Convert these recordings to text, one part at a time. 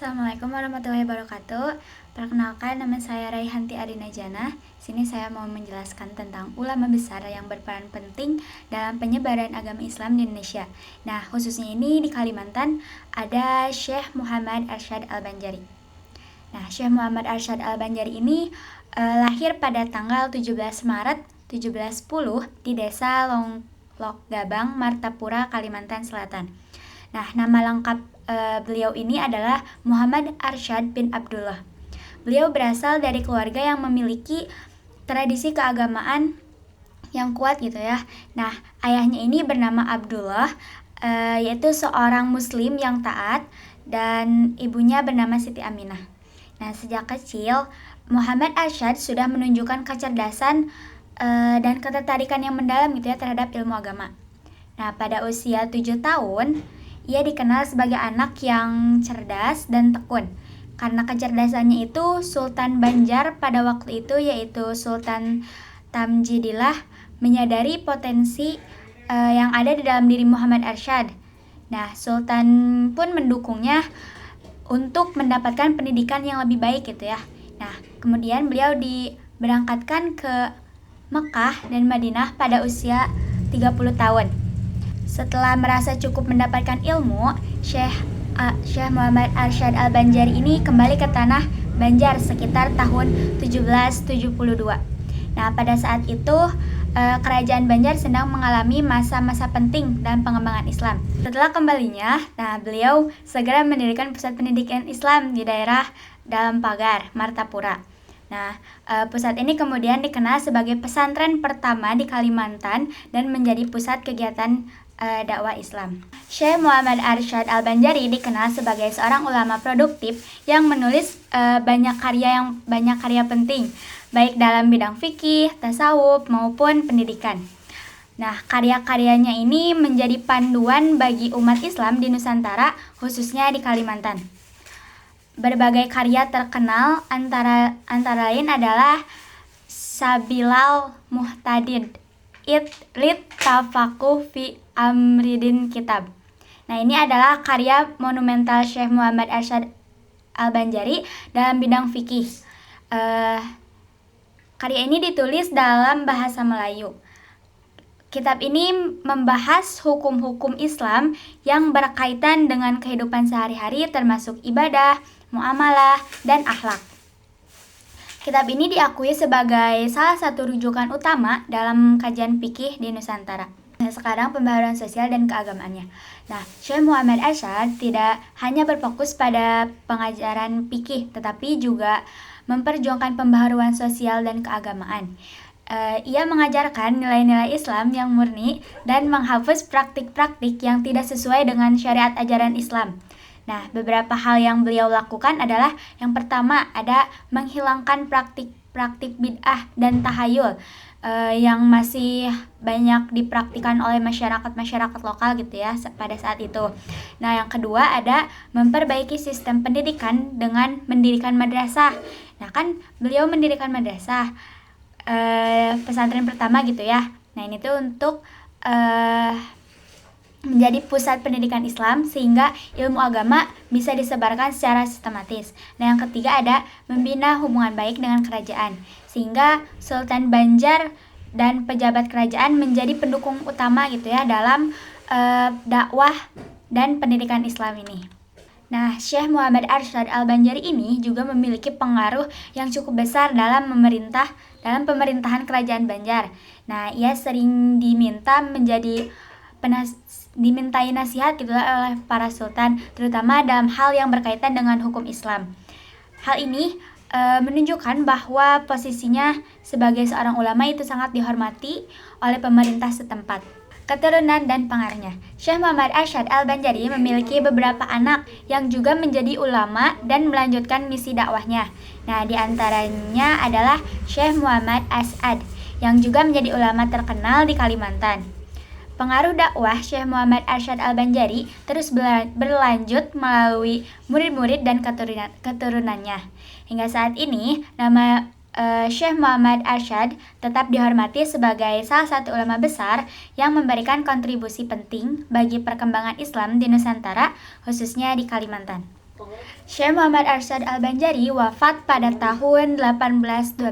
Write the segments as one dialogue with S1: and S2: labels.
S1: Assalamualaikum warahmatullahi wabarakatuh. Perkenalkan, nama saya Raihanti Arina Jana. Sini saya mau menjelaskan tentang ulama besar yang berperan penting dalam penyebaran agama Islam di Indonesia. Nah, khususnya ini di Kalimantan ada Syekh Muhammad Arsyad Al-Banjari. Nah, Syekh Muhammad Arsyad Al-Banjari ini lahir pada tanggal 17 Maret 1710 di desa Lok-Gabang, Martapura, Kalimantan Selatan. Nah, nama lengkap beliau ini adalah Muhammad Arsyad bin Abdullah. Beliau berasal dari keluarga yang memiliki tradisi keagamaan yang kuat gitu ya. Nah, ayahnya ini bernama Abdullah, yaitu seorang muslim yang taat, dan ibunya bernama Siti Aminah. Nah, sejak kecil Muhammad Arsyad sudah menunjukkan kecerdasan dan ketertarikan yang mendalam gitu ya terhadap ilmu agama. Nah, pada usia 7 tahun ia dikenal sebagai anak yang cerdas dan tekun. Karena kecerdasannya itu, Sultan Banjar pada waktu itu yaitu Sultan Tamjidillah menyadari potensi yang ada di dalam diri Muhammad Arsyad. Nah, Sultan pun mendukungnya untuk mendapatkan pendidikan yang lebih baik gitu ya. Nah, kemudian beliau diberangkatkan ke Mekah dan Madinah pada usia 30 tahun. Setelah merasa cukup mendapatkan ilmu, Syekh Muhammad Arsyad Al-Banjari ini kembali ke tanah Banjar sekitar tahun 1772. Nah, pada saat itu kerajaan Banjar sedang mengalami masa-masa penting dalam pengembangan Islam. Setelah kembalinya, beliau segera mendirikan pusat pendidikan Islam di daerah Dalam Pagar, Martapura. Nah, pusat ini kemudian dikenal sebagai pesantren pertama di Kalimantan dan menjadi pusat kegiatan dakwah Islam. Syekh Muhammad Arsyad Al-Banjari dikenal sebagai seorang ulama produktif yang menulis banyak karya penting, baik dalam bidang fikih, tasawuf maupun pendidikan. Nah, karya-karyanya ini menjadi panduan bagi umat Islam di Nusantara, khususnya di Kalimantan. Berbagai karya terkenal antara lain adalah Sabilal Muhtadid, Lit Tafakuh fi Amridin Kitab. Nah, ini adalah karya monumental Syekh Muhammad Arsyad Al-Banjari dalam bidang fikih. Karya ini ditulis dalam bahasa Melayu. Kitab ini membahas hukum-hukum Islam yang berkaitan dengan kehidupan sehari-hari termasuk ibadah, muamalah, dan akhlak. Kitab ini diakui sebagai salah satu rujukan utama dalam kajian fikih di Nusantara. Nah, sekarang pembaharuan sosial dan keagamaannya. Nah, Syekh Muhammad Arsyad tidak hanya berfokus pada pengajaran fikih, tetapi juga memperjuangkan pembaharuan sosial dan keagamaan. Ia mengajarkan nilai-nilai Islam yang murni dan menghapus praktik-praktik yang tidak sesuai dengan syariat ajaran Islam. Nah, beberapa hal yang beliau lakukan adalah yang pertama ada menghilangkan praktik bid'ah dan tahayul yang masih banyak dipraktikkan oleh masyarakat lokal gitu ya pada saat itu. Nah, yang kedua ada memperbaiki sistem pendidikan dengan mendirikan madrasah. Nah, kan beliau mendirikan madrasah pesantren pertama gitu ya. Nah, ini tuh untuk menjadi pusat pendidikan Islam sehingga ilmu agama bisa disebarkan secara sistematis. Nah, yang ketiga ada membina hubungan baik dengan kerajaan sehingga Sultan Banjar dan pejabat kerajaan menjadi pendukung utama gitu ya dalam dakwah dan pendidikan Islam ini. Nah, Syekh Muhammad Arsyad Al-Banjari ini juga memiliki pengaruh yang cukup besar dalam pemerintahan kerajaan Banjar. Nah, ia sering dimintai nasihat gitu oleh para sultan, terutama dalam hal yang berkaitan dengan hukum Islam. Hal ini menunjukkan bahwa posisinya sebagai seorang ulama itu sangat dihormati oleh pemerintah setempat. Keturunan dan pengaruhnya. Syekh Muhammad Arsyad Al-Banjari memiliki beberapa anak yang juga menjadi ulama dan melanjutkan misi dakwahnya. Nah, di antaranya adalah Syekh Muhammad As'ad yang juga menjadi ulama terkenal di Kalimantan. Pengaruh dakwah Syekh Muhammad Arsyad Al-Banjari terus berlanjut melalui murid-murid dan keturunannya. Hingga saat ini, nama Syekh Muhammad Arsyad tetap dihormati sebagai salah satu ulama besar yang memberikan kontribusi penting bagi perkembangan Islam di Nusantara, khususnya di Kalimantan. Syekh Muhammad Arsyad Al-Banjari wafat pada tahun 1812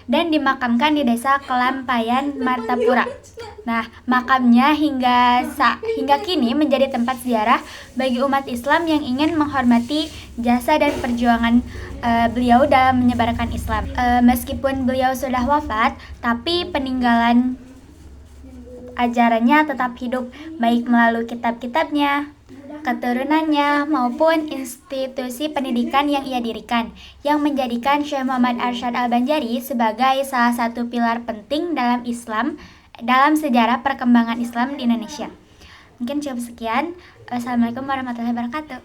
S1: dan dimakamkan di desa Kelampayan, Martapura. Nah, makamnya hingga kini menjadi tempat ziarah bagi umat Islam yang ingin menghormati jasa dan perjuangan beliau dalam menyebarkan Islam. Meskipun beliau sudah wafat, tapi peninggalan ajarannya tetap hidup, baik melalui kitab-kitabnya, keturunannya, maupun institusi pendidikan yang ia dirikan, yang menjadikan Syekh Muhammad Arsyad Al-Banjari sebagai salah satu pilar penting dalam sejarah perkembangan Islam di Indonesia. Mungkin cukup sekian. Assalamualaikum warahmatullahi wabarakatuh.